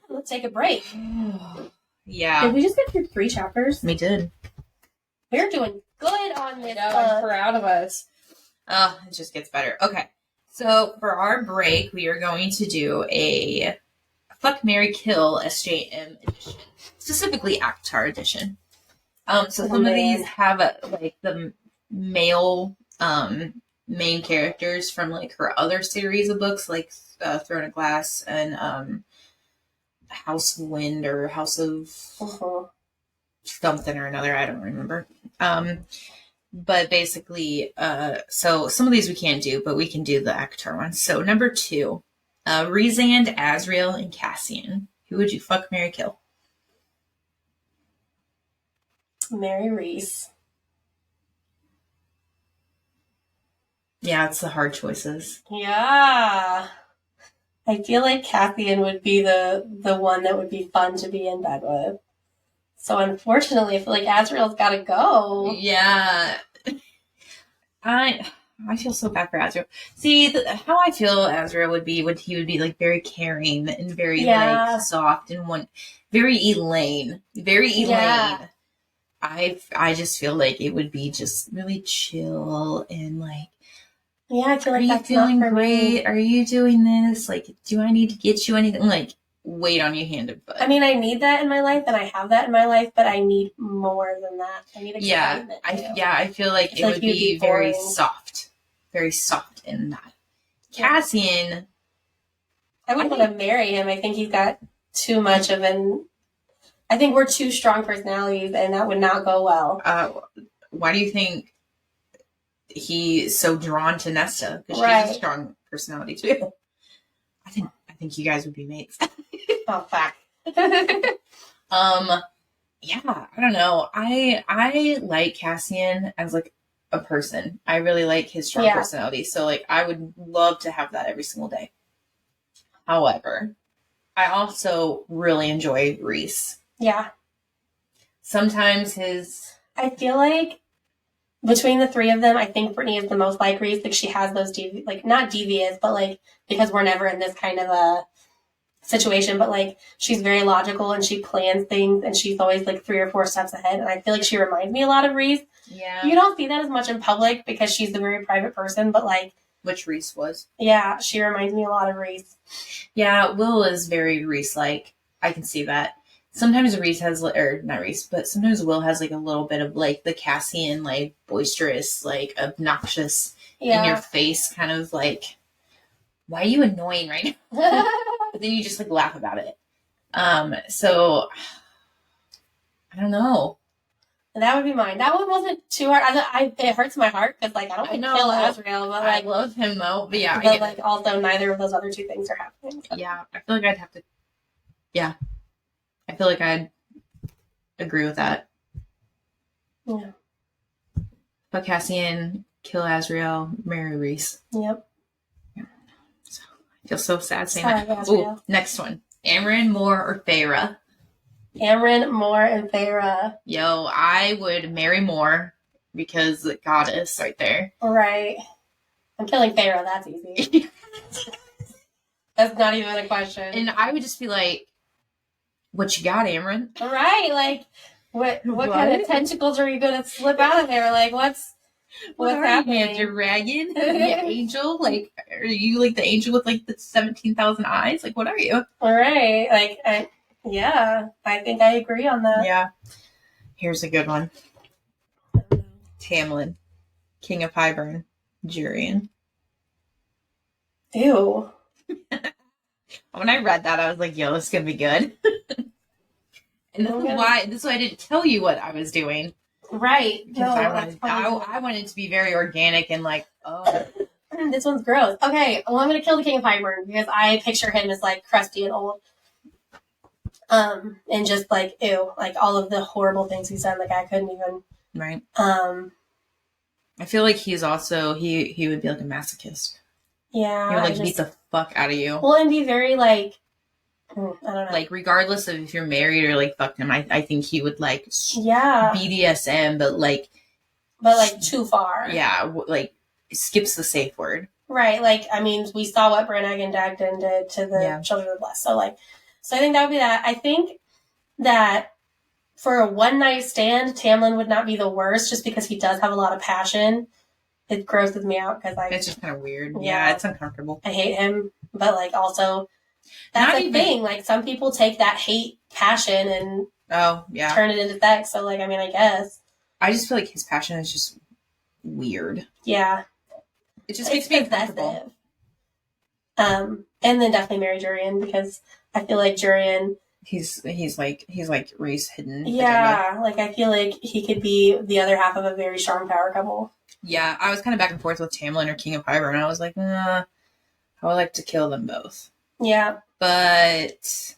let's take a break. Yeah. Did we just get through 3 chapters? We did. We're doing good on this. I'm proud of us. It just gets better. Okay. So for our break, we are going to do a Fuck, Marry, Kill SJM edition. Specifically Avatar edition. So some of these have like the male main characters from like her other series of books, like Throne of Glass and House of Wind or House of something or another. I don't remember. But basically, so some of these we can't do, but we can do the Akatar ones. So number 2, Rhysand, Azriel, and Cassian. Who would you fuck, marry, kill? Marry Rhys. Yeah, it's the hard choices. Yeah. I feel like Cassian would be the one that would be fun to be in bed with. So unfortunately, I feel like Azriel's got to go. Yeah. I feel so bad for Azriel. See, how I feel Azriel would be, he would be like very caring and very like soft and very Elaine. Very Elaine. Yeah. I just feel like it would be just really chill and like, yeah, I feel like that's feeling not for great? Me. Are you doing this? Like, do I need to get you anything? Like, wait on you hand and foot. I mean, I need that in my life, and I have that in my life, but I need more than that. I need excitement. I feel like it would be very soft in that. Cassian, I wouldn't want to marry him. I think he's got too much of I think we're 2 strong personalities, and that would not go well. Why do you think he's so drawn to Nesta? Because she has a strong personality too. I think you guys would be mates. Oh, fuck. Yeah, I don't know. I like Cassian as like a person. I really like his strong personality. So like I would love to have that every single day. However, I also really enjoy Rhys. Yeah. Sometimes I feel like between the 3 of them, I think Brittany is the most like Rhys. Like she has those not devious, but like because we're never in this kind of a situation, but like she's very logical and she plans things and she's always like 3 or 4 steps ahead. And I feel like she reminds me a lot of Rhys. Yeah. You don't see that as much in public because she's a very private person, but like. Which Rhys was. Yeah, she reminds me a lot of Rhys. Yeah, Will is very Rhys-like. I can see that. Sometimes Rhys has, or not Rhys, but sometimes Will has like a little bit of like the Cassian, like boisterous, like obnoxious, in your face kind of like, why are you annoying right now? But then you just like laugh about it. So I don't know. That would be mine. That one wasn't too hard. It hurts my heart because like I don't want to kill Azriel, but like I love him though. But yeah, but like also neither of those other two things are happening. So. Yeah, I feel like I'd have to. Yeah, I feel like I'd agree with that. Yeah. But Cassian, kill Azriel, marry Rhys. Yep. Yeah. So, I feel so sad saying that. Ooh, next one. Amren, Mor, or Feyre? Amren, Mor, and Feyre. Yo, I would marry Mor because the goddess right there. Right. I'm killing Feyre. That's easy. That's not even a question. And I would just be like, what you got, Amren? Right. Like, what kind of tentacles are you going to slip out of there? Like, what's happening? You a dragon? You angel? Like, are you like the angel with like the 17,000 eyes? Like, what are you? All right. Like, I think I agree on that. Yeah. Here's a good one. Tamlin, King of Hybern, Jurian. Ew. When I read that, I was like, yo, this is going to be good. And this is why I didn't tell you what I was doing. Right. Because I wanted to be very organic and like, oh. This one's gross. Okay, well, I'm going to kill the King of Hybern because I picture him as like crusty and old. And just like, ew, like all of the horrible things he's done, like I couldn't even. Right. I feel like he's also, he would be like a masochist. Yeah. He would like beat the fuck out of you. Well, and be very like, I don't know. Like, regardless of if you're married or, like, fuck him, I think he would, like, BDSM, but, like... But, like, too far. Yeah, like, skips the safe word. Right, like, I mean, we saw what Branagh and Dagden did to the Children of the Blessed, so, like... So I think that would be that. I think that for a one-night stand, Tamlin would not be the worst, just because he does have a lot of passion. It grosses me out, because, like... It's just kind of weird. Yeah, it's uncomfortable. I hate him, but, like, also... That's the thing. Like, some people take that hate passion and turn it into sex. So, like, I mean, I guess. I just feel like his passion is just weird. Yeah. It just makes me uncomfortable. And then definitely marry Jurian because I feel like Jurian... He's like race hidden. Yeah. Like, I feel like he could be the other half of a very strong power couple. Yeah. I was kind of back and forth with Tamlin or King of Hybern, and I was like, I would like to kill them both. Yeah. But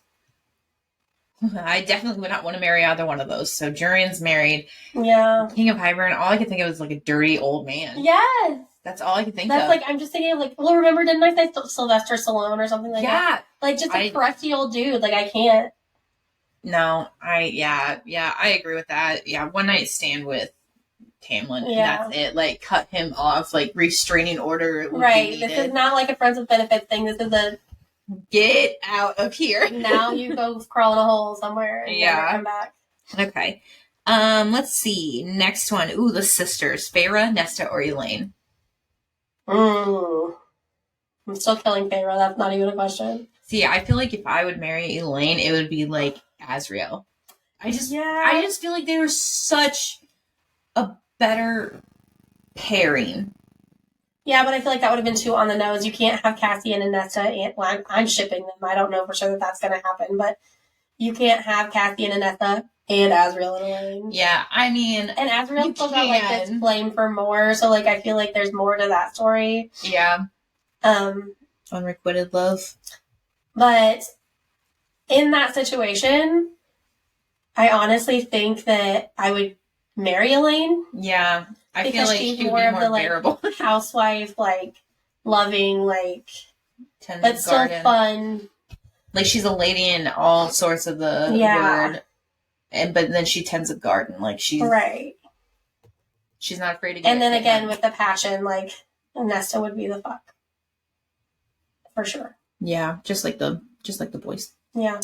I definitely would not want to marry either one of those. So Jurian's married. Yeah. King of Hybern, all I could think of was like a dirty old man. Yes. That's all I could think of. That's like, I'm just thinking of like, well, remember, didn't I say Sylvester Stallone or something like that? Yeah. Like just a crusty old dude. Like I can't. No, I agree with that. Yeah. One night stand with Tamlin. Yeah. That's it. Like cut him off, like restraining order. Right. This is not like a friends with benefits thing. This is a get out of here. Now you go crawl in a hole somewhere and never come back. Okay. Let's see. Next one. Ooh, the sisters. Feyre, Nesta, or Elaine? I'm still killing Feyre. That's not even a question. See, I feel like if I would marry Elaine, it would be like Azriel. I just feel like they were such a better pairing. Yeah, but I feel like that would have been too on the nose. You can't have Cassian and Nesta. I'm shipping them. I don't know for sure that that's going to happen, but you can't have Cassian and Nesta and Azriel and Elaine. Yeah, I mean... And Azriel still got, like, this flame for more, so, like, I feel like there's more to that story. Yeah. Unrequited love. But in that situation, I honestly think that I would marry Elaine. Yeah. I feel like she's more of the bearable. Like housewife, like loving, like but still fun. Like she's a lady in all sorts of the word, but then she tends a garden. Like she's She's not afraid to get. And then again with the passion, like Nesta would be the fuck for sure. Yeah, just like the boys. Yeah.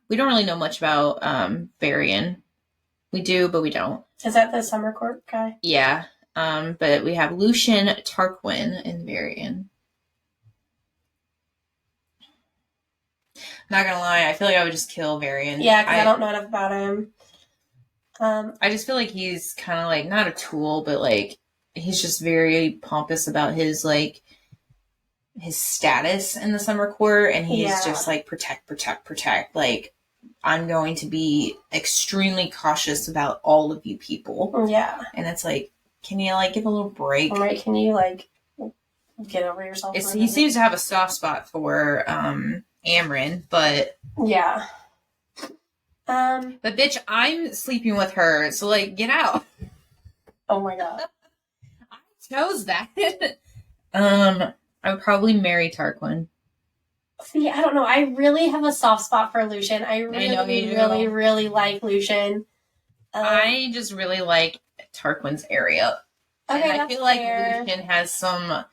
We don't really know much about Varian. We do, but we don't. Is that the summer court guy? Yeah. But we have Lucian, Tarquin, and Varian. Not gonna lie, I feel like I would just kill Varian. Yeah, because I don't know enough about him. I just feel like he's kind of like not a tool, but like he's just very pompous about his like his status in the summer court, and he's just like protect. Like I'm going to be extremely cautious about all of you people. Yeah. And it's like, can you, like, give a little break? Right, can you, like, get over yourself? He seems to have a soft spot for Amryn, but... Yeah. But, bitch, I'm sleeping with her, so, like, get out. Oh, my God. I chose that. I would probably marry Tarquin. See, I don't know. I really have a soft spot for Lucian. I really like Lucian. I just really like Tarquin's area. Okay, and I feel like Lucian has some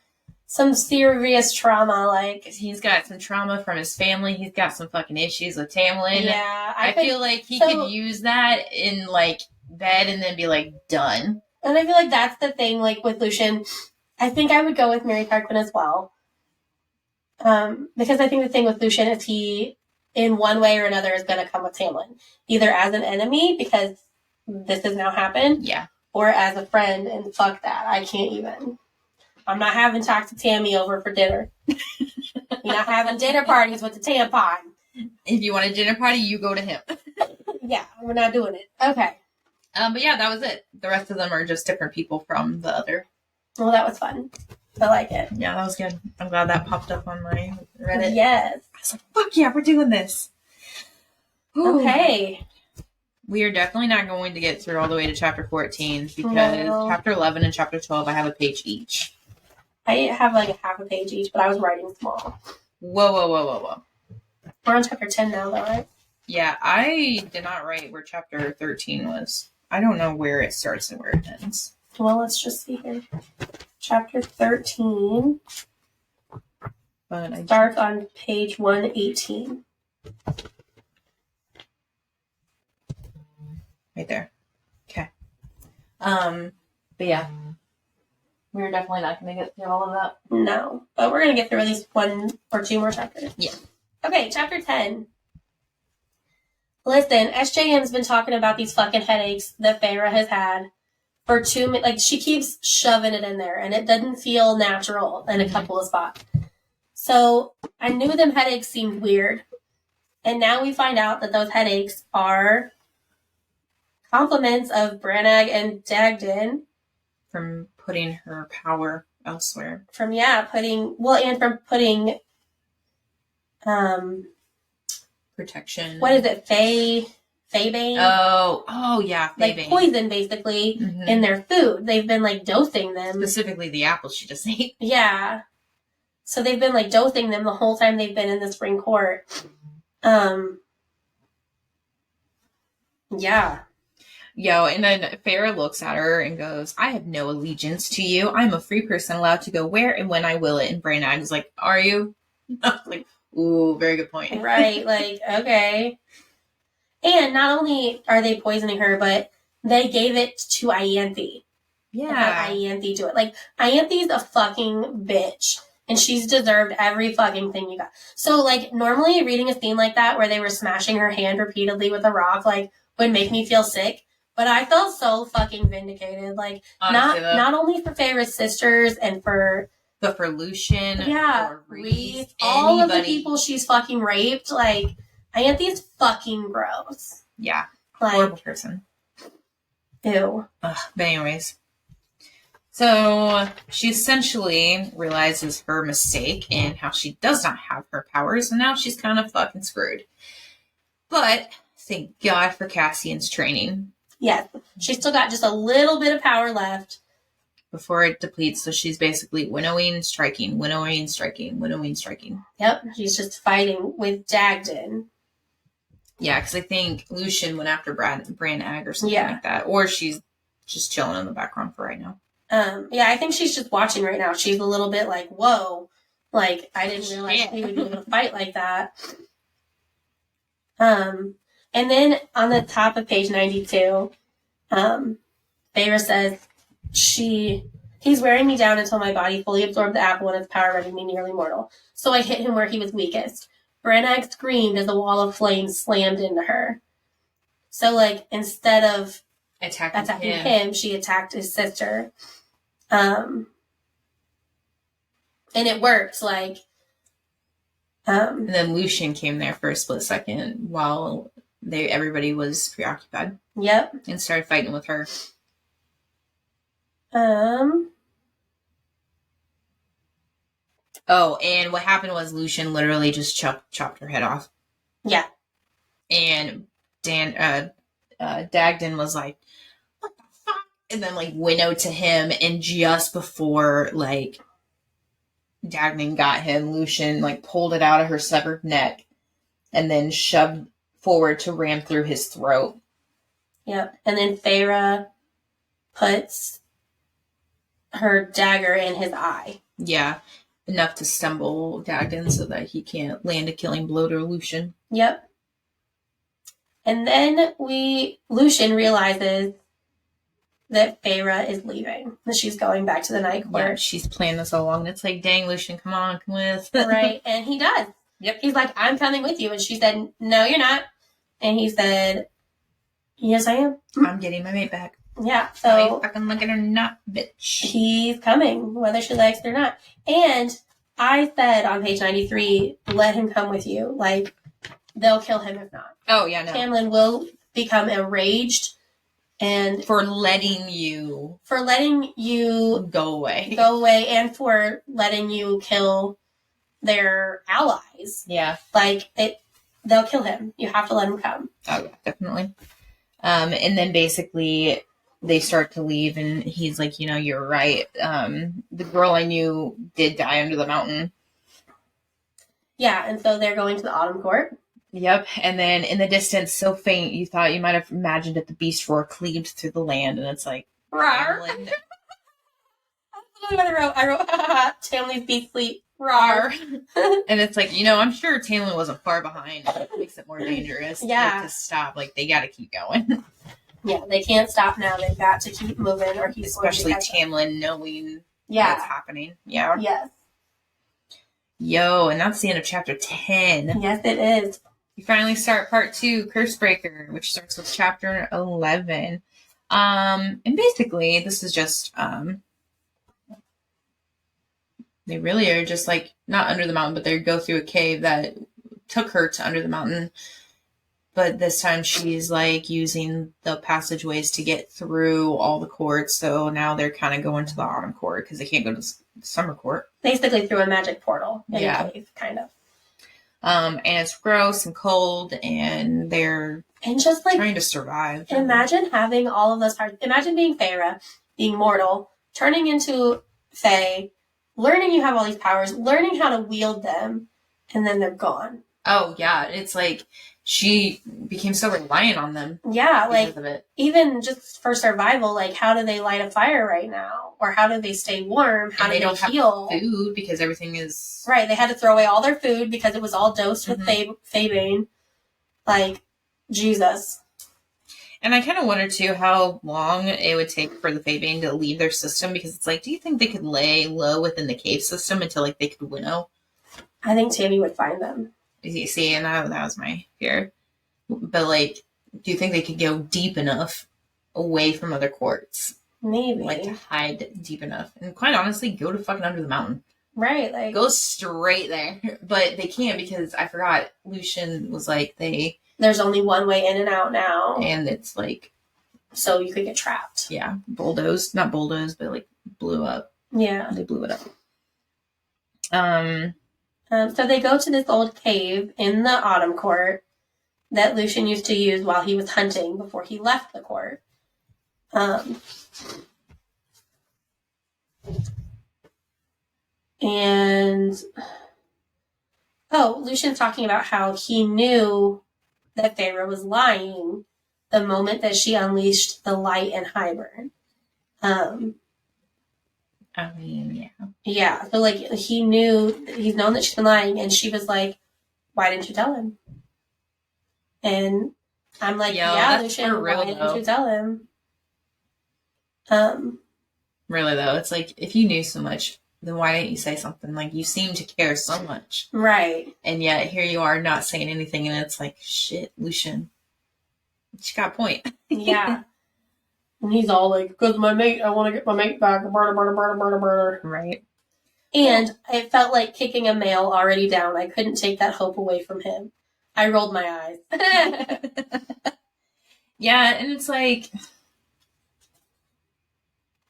serious trauma. Like, he's got some trauma from his family. He's got some fucking issues with Tamlin. Yeah, I feel like he could use that in, like, bed and then be like, done. And I feel like that's the thing. Like with Lucian, I think I would go with Mary Tarquin as well. Because I think the thing with Lucian is he, in one way or another, is going to come with Tamlin. Either as an enemy, because this has now happened. Yeah. Or as a friend, and fuck that. I can't even. I'm not having Toxic Tammy over for dinner. You're not having dinner parties with the tampon. If you want a dinner party, you go to him. Yeah, we're not doing it. Okay. But yeah, that was it. The rest of them are just different people from the other. Well, that was fun. I like it. Yeah, that was good. I'm glad that popped up on my Reddit. Yes. I was like, fuck yeah, we're doing this. Ooh. Okay. We are definitely not going to get through all the way to chapter 14 because chapter 11 and chapter 12, I have a page each. I have like a half a page each, but I was writing small. Whoa. We're on chapter 10 now, though, right? Yeah, I did not write where chapter 13 was. I don't know where it starts and where it ends. Well, let's just see here. Chapter 13 starts on page 118. Right there. Okay. But yeah. We're definitely not going to get through all of that. No. But we're going to get through at least one or two more chapters. Yeah. Okay, chapter 10. Listen, SJM's been talking about these fucking headaches that Feyre has had for 2 minutes. Like, she keeps shoving it in there, and it doesn't feel natural in a couple of spots. So, I knew them headaches seemed weird. And now we find out that those headaches are compliments of Branag and Dagden. From putting her power elsewhere. From putting protection. What is it? Feybane? Oh yeah, Feybane. Like poison, basically, in their food. They've been, like, dosing them. Specifically the apples she just ate. Yeah. So they've been, like, dosing them the whole time they've been in the Spring Court. Yeah. Yo, and then Feyre looks at her and goes, I have no allegiance to you. I'm a free person allowed to go where and when I will it. And Branag's like, are you? Like, ooh, very good point. Right, like, okay. And not only are they poisoning her, but they gave it to Ianthe. Yeah. Ianthe do it. Like, Ianthe's a fucking bitch. And she's deserved every fucking thing you got. So, like, normally reading a scene like that where they were smashing her hand repeatedly with a rock, like, would make me feel sick. But I felt so fucking vindicated. Like, honestly, not only for Feyre's sisters and for... But for Lucian. Yeah. For Reese. All of the people she's fucking raped. Like, Ianthe's fucking gross. Yeah. Like, horrible person. Ew. Ugh, but anyways. So, she essentially realizes her mistake and how she does not have her powers. And now she's kind of fucking screwed. But, thank God for Cassian's training. Yes. She's still got just a little bit of power left. Before it depletes, so she's basically winnowing, striking, winnowing, striking, winnowing, striking. Yep, she's just fighting with Dagden. Yeah, because I think Lucian went after Branag or something like that. Or she's just chilling in the background for right now. Yeah, I think she's just watching right now. She's a little bit like, whoa. Like, I didn't realize he would be able to fight like that. And then on the top of page 92, Feyre says, he's wearing me down until my body fully absorbed the apple and its power rendered me nearly mortal. So I hit him where he was weakest. Branag screamed as a wall of flames slammed into her. So, like, instead of attacking him, she attacked his sister. And it worked, like... and then Lucian came there for a split second while everybody was preoccupied. Yep. And started fighting with her. Oh, and what happened was Lucian literally just chopped her head off. Yeah. And Dagden was like, what the fuck? And then, like, winnowed to him, and just before, like, Dagden got him, Lucian, like, pulled it out of her severed neck and then shoved forward to ram through his throat. Yep. And then Feyre puts her dagger in his eye. Yeah. Enough to stumble Dagden so that he can't land a killing blow to Lucian. Yep. And then Lucian realizes that Feyre is leaving. That she's going back to the Night Court. Yeah, she's planned this all along. And it's like, dang, Lucian, come on, come with. Right. And he does. Yep. He's like, I'm coming with you. And she said, no, you're not. And he said, yes, I am. I'm getting my mate back. Yeah. So fucking look at her nut, bitch. He's coming, whether she likes it or not. And I said on page 93, let him come with you. Like, they'll kill him if not. Oh, yeah, no. Tamlin will become enraged and for letting you go away and for letting you kill their allies. Yeah. Like, they'll kill him. You have to let him come. Oh, yeah, definitely. And then basically they start to leave, and he's like, you know, you're right. The girl I knew did die under the mountain. Yeah, and so they're going to the Autumn Court. Yep, and then in the distance, so faint, you thought you might have imagined that the beast roar cleaved through the land, and it's like, rawr. That's what I wrote, Tamlin's beast sleep, rawr. And it's like, you know, I'm sure Tamlin wasn't far behind. It makes it more dangerous. Yeah. To stop. Like, they got to keep going. Yeah, they can't stop now. They've got to keep moving, or he's especially Tamlin knowing what's happening. Yeah. Yes. Yo, and that's the end of chapter 10. Yes, it is. We finally start part 2, Cursebreaker, which starts with chapter 11. And basically, this is just they really are just like not under the mountain, but they go through a cave that took her to under the mountain. But this time she's like using the passageways to get through all the courts. So now they're kind of going to the Autumn Court because they can't go to the Summer Court. Basically through a magic portal in a cave, kind of. And it's gross and cold, and they're just like trying to survive. Imagine having all of those powers. Imagine being Feyre, being mortal, turning into Fae, learning you have all these powers, learning how to wield them, and then they're gone. Oh, yeah. It's like she became so reliant on them. Yeah, like, even just for survival, like, how do they light a fire right now? Or how do they stay warm? How do they heal? Have food because everything is... Right, they had to throw away all their food because it was all dosed with Fabane. Like, Jesus. And I kind of wonder, too, how long it would take for the Fabane to leave their system, because it's like, do you think they could lay low within the cave system until, like, they could winnow? I think Tammy would find them. You see, and that was my fear. But, like, do you think they could go deep enough away from other courts? Maybe. Like, to hide deep enough. And quite honestly, go to fucking under the mountain. Right, like... Go straight there. But they can't, because I forgot Lucian was like, there's only one way in and out now. And it's like... So you could get trapped. Yeah. Bulldoze. Not bulldoze, but, like, blew up. Yeah. They blew it up. So they go to this old cave in the Autumn Court that Lucian used to use while he was hunting before he left the court. Lucian's talking about how he knew that Feyre was lying the moment that she unleashed the light in Hybern. I mean, yeah. Yeah, so, like, he's known that she's been lying, and she was like, why didn't you tell him? And I'm like, Lucian, why didn't you tell him? Really, though, it's like, if you knew so much, then why didn't you say something? Like, you seem to care so much. Right. And yet, here you are not saying anything, and it's like, shit, Lucian. She got a point. Yeah. And he's all like, because my mate, I want to get my mate back. Right. And it felt like kicking a male already down. I couldn't take that hope away from him. I rolled my eyes. Yeah, and it's like,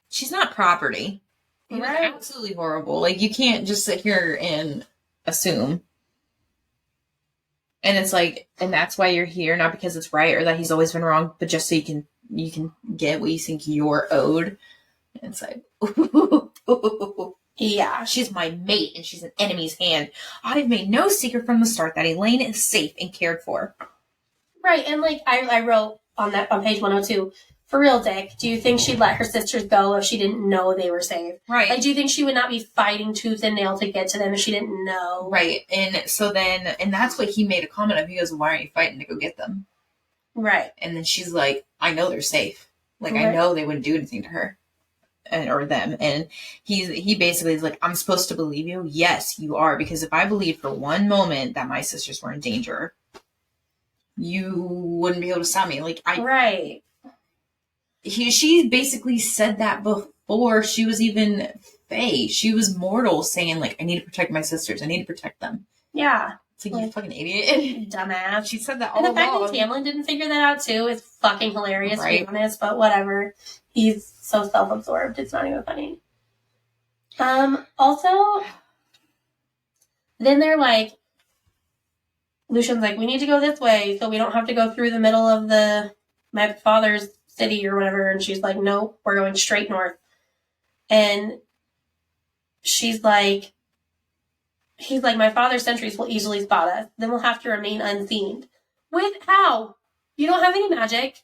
she's not property. It was absolutely horrible. Like, you can't just sit here and assume. And it's like, and that's why you're here, not because it's right or that he's always been wrong, but just so you can get what you think you're owed. And it's like, yeah, she's my mate and she's an enemy's hand. I've made no secret from the start that Elaine is safe and cared for. Right, and like I wrote on page 102, for real, Dick, do you think she'd let her sisters go if she didn't know they were safe? Right. Like, do you think she would not be fighting tooth and nail to get to them if she didn't know? Right, and so then, and that's what he made a comment of. He goes, why aren't you fighting to go get them? Right. And then she's like, I know they're safe. Like, I know they wouldn't do anything to her. Or them. And he basically is like, I'm supposed to believe you? Yes, you are. Because if I believed for one moment that my sisters were in danger, you wouldn't be able to stop me. Like, right. She basically said that before she was even Faye. She was mortal, saying, like, I need to protect my sisters. I need to protect them. Yeah. It's like, you fucking idiot. Dumbass. She said that all along. And the fact that Tamlin didn't figure that out, too, is fucking hilarious, to be honest. But whatever. He's so self-absorbed. It's not even funny. Also, then they're like, Lucian's like, we need to go this way so we don't have to go through the middle of my father's city or whatever. And she's like, nope, we're going straight north. And he's like, my father's sentries will easily spot us. Then we'll have to remain unseen. With how? You don't have any magic.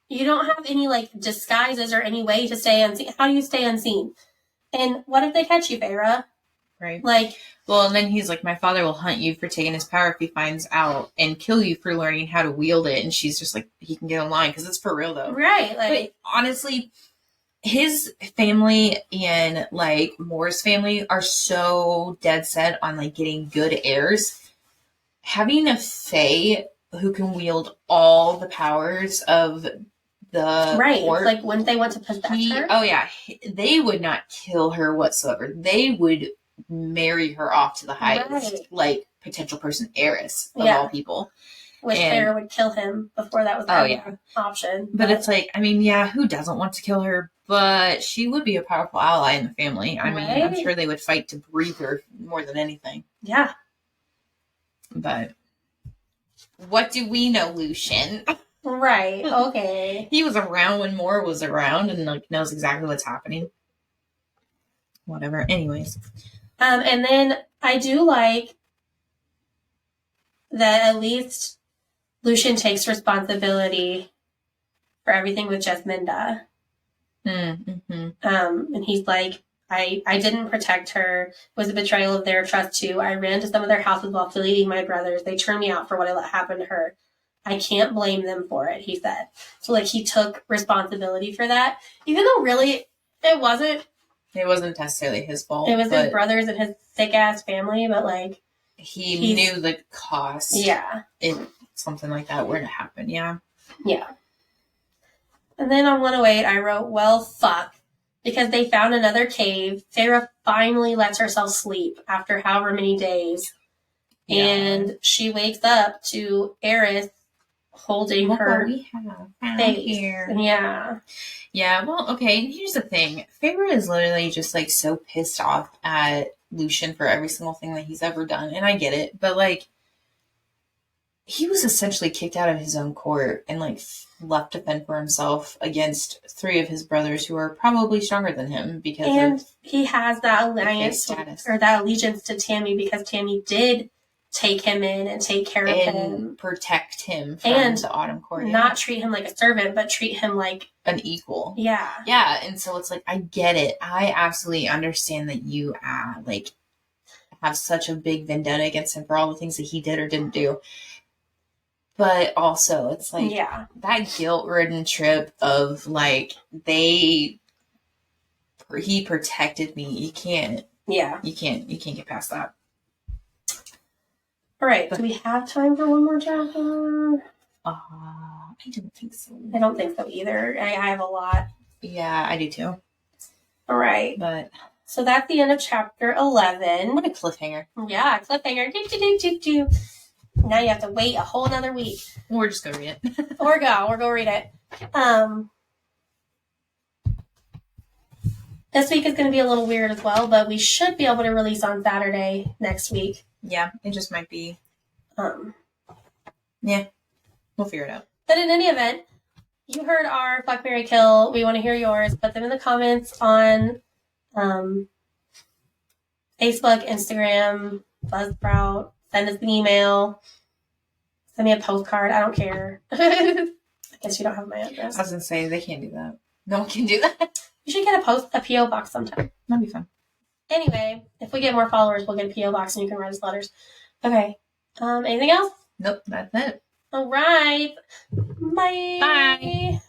You don't have any, like, disguises or any way to stay unseen. How do you stay unseen? And what if they catch you, Feyre? Right. Like, well, and then he's like, my father will hunt you for taking his power if he finds out and kill you for learning how to wield it. And she's just like, he can get in line because it's for real, though. Right. Like, but honestly, his family and, like, Moore's family are so dead set on, like, getting good heirs. Having a Fae who can wield all the powers of the court, like, wouldn't they want to possess her? Oh, yeah. They would not kill her whatsoever. They would marry her off to the highest, like, potential person heiress of all people. Which Feyre would kill him before that was an option. But it's like, I mean, yeah, who doesn't want to kill her? But she would be a powerful ally in the family. I mean, I'm sure they would fight to breathe her more than anything. Yeah. But what do we know, Lucian? Right. Okay. He was around when Moore was around and, like, knows exactly what's happening. Whatever. Anyways. And then I do like that at least Lucian takes responsibility for everything with Jasminda. Mm-hmm. And he's like, I didn't protect her. It was a betrayal of their trust too. I ran to some of their houses while fleeing my brothers. They turned me out for what I let happen to her. I can't blame them for it, he said. So, like, he took responsibility for that. Even though, really, it wasn't necessarily his fault. It was his brothers and his thick-ass family, but, like... He knew the cost. Yeah. If something like that were to happen, yeah. Yeah. And then on 108, I wrote, well, fuck. Because they found another cave. Feyre finally lets herself sleep after however many days. Yeah. And she wakes up to Eris holding her face. Here. Yeah. Yeah, well, okay, and here's the thing. Feyre is literally just, like, so pissed off at Lucian for every single thing that he's ever done, and I get it, but, like, he was essentially kicked out of his own court and, like, left to fend for himself against 3 of his brothers who are probably stronger than him because he has that alliance or that allegiance to Tammy because Tammy did take him in and take care of him. Protect him from the Autumn Court. Not treat him like a servant, but treat him like an equal. Yeah. Yeah, and so it's like, I get it. I absolutely understand that you, like, have such a big vendetta against him for all the things that he did or didn't do. But also, it's like, that guilt-ridden trip of, like, he protected me. You can't get past that. All right. Do we have time for one more chapter? I don't think so. I don't think so either. I have a lot. Yeah, I do too. All right. But so that's the end of chapter 11. What a cliffhanger. Yeah, cliffhanger. Now you have to wait a whole another week. Or just go read it. or go read it. This week is going to be a little weird as well, but we should be able to release on Saturday next week. Yeah, it just might be. Yeah, we'll figure it out. But in any event, you heard our Fuck, Marry, Kill. We want to hear yours. Put them in the comments on Facebook, Instagram, Buzzsprout. Send us an email. Send me a postcard. I don't care. I guess you don't have my address. I was going to say, they can't do that. No one can do that. You should get a P.O. box sometime. That'd be fun. Anyway, if we get more followers, we'll get a P.O. box and you can write us letters. Okay. Anything else? Nope, that's it. All right. Bye. Bye.